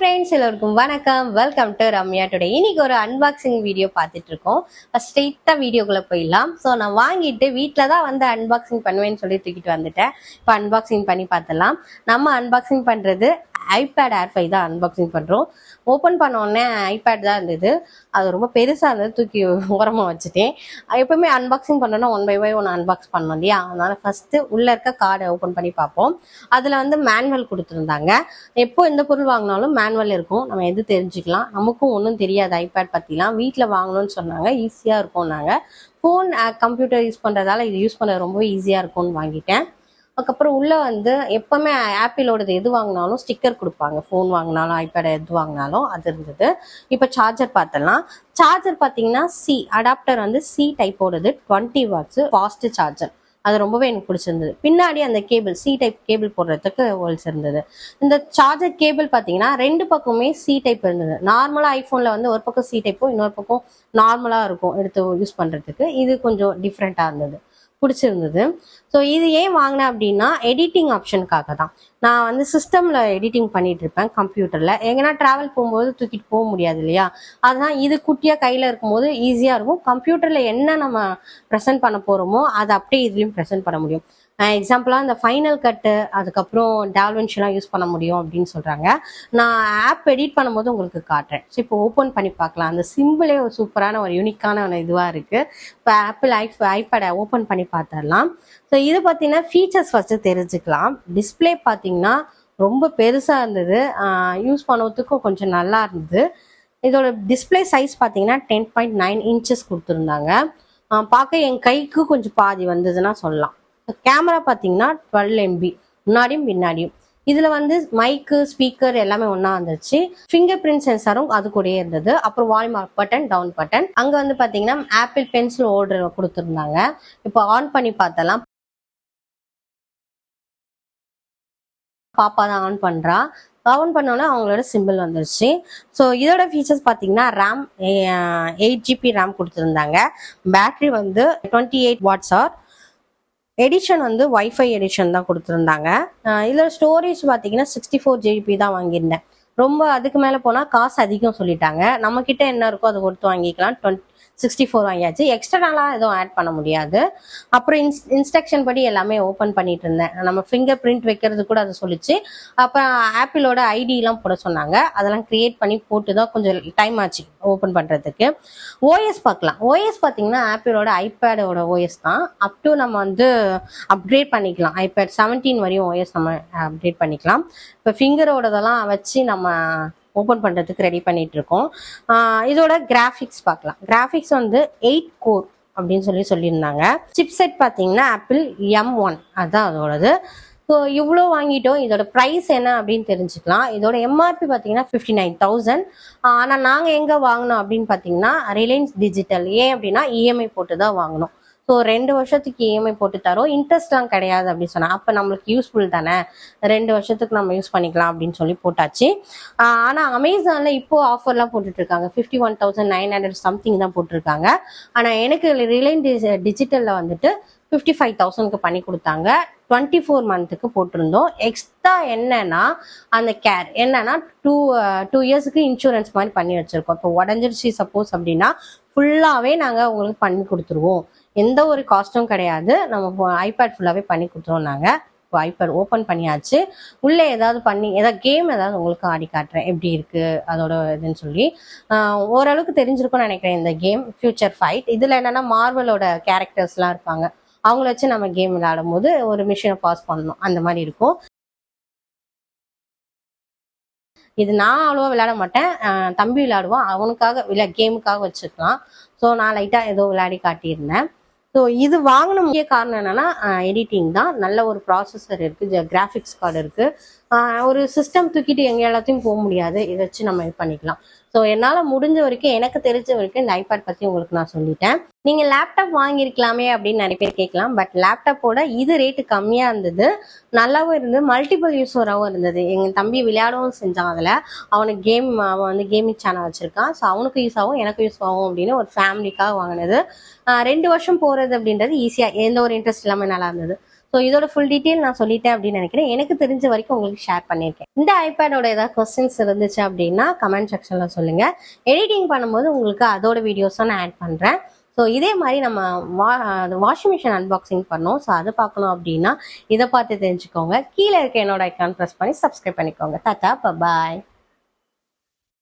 friends, welcome to Ramya Today. இன்னைக்கு ஒரு unboxing video பார்த்துட்டு இருக்கோம். ஸ்ட்ரெயிட்டா வீடியோக்குள்ள போயிடலாம். ஸோ நான் வாங்கிட்டு வீட்டில் தான் வந்து அன்பாக்சிங் பண்ணுவேன்னு சொல்லி தூக்கிட்டு வந்துட்டேன். இப்போ அன்பாக்சிங் பண்ணி பார்த்தலாம். நம்ம அன்பாக்சிங் பண்றது ஐபேட் ஏர் 5 தான் அன்பாக்சிங் பண்றோம். ஓப்பன் பண்ண உடனே ஐபேட் தான் இருந்தது. அது ரொம்ப பெருசா இருந்தது, தூக்கி ஓரமா வச்சுட்டேன். எப்பவுமே அன்பாக்சிங் பண்ணோம்னா 1 by 1 அன்பாக்ஸ் பண்ணோம் இல்லையா, அதனால ஃபர்ஸ்ட் உள்ள இருக்க கார்டை ஓப்பன் பண்ணி பார்ப்போம். அதுல வந்து மேனுவல் கொடுத்துருந்தாங்க. எப்போ எந்த பொருள் வாங்கினாலும் மேனுவல் இருக்கும், நம்ம எது தெரிஞ்சுக்கலாம். நமக்கும் ஒன்றும் தெரியாது ஐபேட் பத்திலாம். வீட்டில் வாங்கணும்னு சொன்னாங்க, ஈஸியா இருக்கும். நாங்கள் ஃபோன் கம்ப்யூட்டர் யூஸ் பண்றதால இது யூஸ் பண்ண ரொம்ப ஈஸியா இருக்கும்னு வாங்கிட்டேன். அதுக்கப்புறம் உள்ள வந்து எப்பவுமே ஆப்பிளோடது எது வாங்கினாலும் ஸ்டிக்கர் கொடுப்பாங்க. ஃபோன் வாங்கினாலும் ஐபேட் எது வாங்கினாலும் அது இருந்தது. இப்போ சார்ஜர் பார்த்தலாம். சார்ஜர் பார்த்தீங்கன்னா சி அடாப்டர் வந்து சி டைப்போடது 20 வாட்ஸ் ஃபாஸ்ட் சார்ஜர். அது ரொம்பவே எனக்கு பிடிச்சிருந்தது. பின்னாடி அந்த கேபிள் சி டைப் கேபிள் போடுறதுக்கு ஹோல்ஸ் இருந்தது. இந்த சார்ஜர் கேபிள் பார்த்தீங்கன்னா ரெண்டு பக்கமே சி டைப் இருந்தது. நார்மலாக ஐஃபோனில் வந்து ஒரு பக்கம் சி டைப்பும் இன்னொரு பக்கம் நார்மலாக இருக்கும் எடுத்து யூஸ் பண்ணுறதுக்கு. இது கொஞ்சம் டிஃப்ரெண்ட்டாக இருந்தது, பிடிச்சிருந்தது. ஸோ இது ஏன் வாங்கினேன் அப்படின்னா எடிட்டிங் ஆப்ஷனுக்காக தான். நான் வந்து சிஸ்டம்ல எடிட்டிங் பண்ணிட்டு இருப்பேன் கம்ப்யூட்டர்ல. எங்கன்னா டிராவல் போகும்போது தூக்கிட்டு போக முடியாது இல்லையா, அதனால் இது குட்டியா கையில இருக்கும்போது ஈஸியா இருக்கும். கம்ப்யூட்டர்ல என்ன நம்ம ப்ரெசென்ட் பண்ண போறோமோ அதை அப்படியே இதுலயும் ப்ரெசென்ட் பண்ண முடியும். எக்ஸாம்பிளா இந்த ஃபைனல் கட்டு, அதுக்கப்புறம் டால்வென்ஷன்லாம் யூஸ் பண்ண முடியும் அப்படின்னு சொல்றாங்க. நான் ஆப் எடிட் பண்ணும்போது உங்களுக்கு காட்டுறேன். ஸோ இப்போ ஓப்பன் பண்ணி பார்க்கலாம். அந்த சிம்பிளே ஒரு சூப்பரான ஒரு யூனிக்கான ஒரு இதுவா இருக்கு. இப்போ ஆப்பிள் ஐபேடை ஓப்பன் பண்ணி பார்த்துடலாம். ஸோ இது பார்த்தீங்கன்னா ஃபீச்சர்ஸ் ஃபர்ஸ்ட் தெரிஞ்சுக்கலாம். டிஸ்பிளே பார்த்தீங்கன்னா ரொம்ப பெருசா இருந்தது, யூஸ் பண்ணுறதுக்கும் கொஞ்சம் நல்லா இருந்தது. இதோட டிஸ்பிளே சைஸ் பார்த்தீங்கன்னா 10.9 இன்ச்சஸ் கொடுத்துருந்தாங்க. பார்க்க என் கைக்கு கொஞ்சம் பாதி வந்ததுன்னா சொல்லலாம். கேமரா பார்த்தீங்கன்னா 12 MB முன்னாடியும் பின்னாடியும். இதுல வந்து மைக்கு ஸ்பீக்கர் எல்லாமே ஒன்னா வந்துருச்சு. ஃபிங்கர் பிரிண்ட் சென்சாரும் அது கூடயே இருந்தது. அப்புறம் volume up button, down button. அங்க வந்து பாத்தீங்கன்னா ஆப்பிள் பென்சில் ஹோல்டர் கொடுத்துருந்தாங்க. இப்போ ஆன் பண்ணி பார்த்தலாம். பாப்பா தான் ஆன் பண்றா. ஆன் பண்ணோன்னா அவங்களோட சிம்பிள் வந்துருச்சு. ஸோ இதோட ஃபீச்சர்ஸ் பார்த்தீங்கன்னா ரேம் 8 GB ரேம் கொடுத்துருந்தாங்க. பேட்டரி வந்து 28 வாட்ஸ் ஆர். எடிஷன் வந்து வைஃபை எடிஷன் தான் கொடுத்துருந்தாங்க. இதில் ஸ்டோரேஜ் பார்த்தீங்கன்னா 64 GB தான் வாங்கியிருந்தேன். ரொம்ப அதுக்கு மேலே போனால் காசு அதிகம் சொல்லிட்டாங்க. நம்ம கிட்ட என்ன இருக்கோ அதை கொடுத்து வாங்கிக்கலாம். 64 வாங்கியாச்சு. எக்ஸ்ட்ராலாம் எதுவும் ஆட் பண்ண முடியாது. அப்புறம் இன்ஸ்ட்ரக்ஷன் படி எல்லாமே ஓப்பன் பண்ணிட்டு இருந்தேன். நம்ம ஃபிங்கர் பிரிண்ட் வைக்கிறது கூட அதை சொல்லிச்சு. அப்புறம் ஆப்பிளோட ஐடியெல்லாம் போட சொன்னாங்க. அதெல்லாம் கிரியேட் பண்ணி போட்டு தான் கொஞ்சம் டைம் ஆச்சு ஓப்பன் பண்ணுறதுக்கு. ஓஎஸ் பார்க்கலாம். ஓஎஸ் பார்த்தீங்கன்னா ஆப்பிளோட ஐபேடோட ஓஎஸ் தான். அப் டு நம்ம வந்து அப்கிரேட் பண்ணிக்கலாம். ஐபேட் 17 வரையும் ஓஎஸ் நம்ம அப்கிரேட் பண்ணிக்கலாம். இப்போ ஃபிங்கரோடதெல்லாம் வச்சு நம்ம ஓப்பன் பண்ணுறதுக்கு ரெடி பண்ணிட்டு இருக்கோம். இதோட கிராஃபிக்ஸ் பார்க்கலாம். கிராஃபிக்ஸ் வந்து 8 கோர் அப்படின்னு சொல்லியிருந்தாங்க. சிப் செட் பார்த்தீங்கன்னா ஆப்பிள் M1 அதுதான் அதோடது. ஸோ இவ்வளோ வாங்கிட்டோம். இதோட ப்ரைஸ் என்ன அப்படின்னு தெரிஞ்சுக்கலாம். இதோட எம்ஆர்பி பார்த்தீங்கன்னா 59,000. ஆனால் நாங்கள் எங்கே வாங்கினோம் அப்படின்னு பார்த்தீங்கன்னா ரிலையன்ஸ் டிஜிட்டல். ஏன் அப்படின்னா இஎம்ஐ போட்டு தான் வாங்கினோம். ஸோ 2 வருஷத்துக்கு இஎம்ஐ போட்டு தரோம், இன்ட்ரெஸ்ட்லாம் கிடையாது அப்படின்னு சொன்னால் அப்போ நம்மளுக்கு யூஸ்ஃபுல் தானே, 2 வருஷத்துக்கு நம்ம யூஸ் பண்ணிக்கலாம் அப்படின்னு சொல்லி போட்டாச்சு. ஆனால் அமேசானில் இப்போ ஆஃபர்லாம் போட்டுட்ருக்காங்க. 51,900 சம்திங் தான் போட்டிருக்காங்க. ஆனால் எனக்கு ரிலையன்ஸ் டிஜிட்டலில் வந்துட்டு 55,000க்கு பண்ணி கொடுத்தாங்க. 24 மந்த்துக்கு போட்டிருந்தோம். எக்ஸ்ட்ரா என்னன்னா அந்த கேர் என்னன்னா 2 இயர்ஸுக்கு இன்சூரன்ஸ் மாதிரி பண்ணி வச்சிருக்கோம். இப்போ உடஞ்சிருச்சு சப்போஸ் அப்படின்னா ஃபுல்லாகவே நாங்கள் உங்களுக்கு பண்ணி கொடுத்துருவோம். எந்த ஒரு காஸ்ட்டும் கிடையாது. நம்ம ஐபேட் ஃபுல்லாகவே பண்ணி கொடுத்துருவோம். நாங்கள் இப்போ ஐபேட் ஓப்பன் பண்ணியாச்சு. உள்ளே ஏதாவது கேம் ஏதாவது உங்களுக்கு ஆடி காட்டுறேன் எப்படி இருக்கு அதோட இதுன்னு சொல்லி. ஓரளவுக்கு தெரிஞ்சிருக்கும்னு நினைக்கிறேன் இந்த கேம். Future fight. இதில் என்னன்னா மார்வலோட கேரக்டர்ஸ்லாம் இருப்பாங்க. அவங்கள வச்சு நம்ம கேம் விளையாடும் போது ஒரு மிஷினை பாஸ் பண்ணணும், அந்த மாதிரி இருக்கும். இது நான் அவ்வளோவா விளையாட மாட்டேன், தம்பி விளையாடுவான். அவனுக்காக கேமுக்காக வச்சுக்கலாம். ஸோ நான் லைட்டாக ஏதோ விளையாடி காட்டியிருந்தேன். ஸோ இது வாங்கின முக்கிய காரணம் என்னன்னா எடிட்டிங் தான். நல்ல ஒரு ப்ராசஸர் இருக்கு, கிராஃபிக்ஸ் கார்டு இருக்கு. ஒரு சிஸ்டம் தூக்கிட்டு எங்க எல்லாத்தையும் போக முடியாது, இதை வச்சு நம்ம இது பண்ணிக்கலாம். ஸோ என்னால் முடிஞ்ச வரைக்கும், எனக்கு தெரிஞ்ச வரைக்கும் இந்த ஐபேட் பற்றி உங்களுக்கு நான் சொல்லிட்டேன். நீங்கள் லேப்டாப் வாங்கியிருக்கலாமே அப்படின்னு நிறைய பேர் கேட்கலாம். பட் லேப்டாப்போட இது ரேட்டு கம்மியாக இருந்தது, நல்லாவும் இருந்தது, மல்டிபிள் யூஸராகவும் இருந்தது. எங்கள் தம்பி விளையாடவும் செஞ்சான். அதில் அவன் வந்து கேமிங் சேனல் வச்சுருக்கான். ஸோ அவனுக்கு யூஸ் ஆகும், எனக்கு யூஸ் ஆகும் அப்படின்னு ஒரு ஃபேமிலிக்காக வாங்கினது. 2 வருஷம் போகிறது அப்படின்றது ஈஸியாக, எந்த ஒரு இன்ட்ரெஸ்ட் இல்லாமல் நல்லா இருந்தது. ஸோ இதோட ஃபுல் டீட்டெயில் நான் சொல்லிட்டேன் அப்படின்னு நினைக்கிறேன். எனக்கு தெரிஞ்ச வரைக்கும் உங்களுக்கு ஷேர் பண்ணியிருக்கேன். இந்த ஐபேடோட ஏதாவது கொஸ்டின்ஸ் இருந்துச்சு அப்படின்னா கமெண்ட் செக்ஷன்ல சொல்லுங்க. எடிட்டிங் பண்ணும்போது உங்களுக்கு அதோட வீடியோஸும் நான் ஆட் பண்றேன். ஸோ இதே மாதிரி நம்ம வாஷிங் மிஷின் அன்பாக்சிங் பண்ணோம். ஸோ அதை பார்க்கணும் அப்படின்னா இதை பார்த்து தெரிஞ்சுக்கோங்க. கீழே இருக்க என்னோட ஐக்கான் ப்ரெஸ் பண்ணி சப்ஸ்கிரைப் பண்ணிக்கோங்க. Tata bye bye.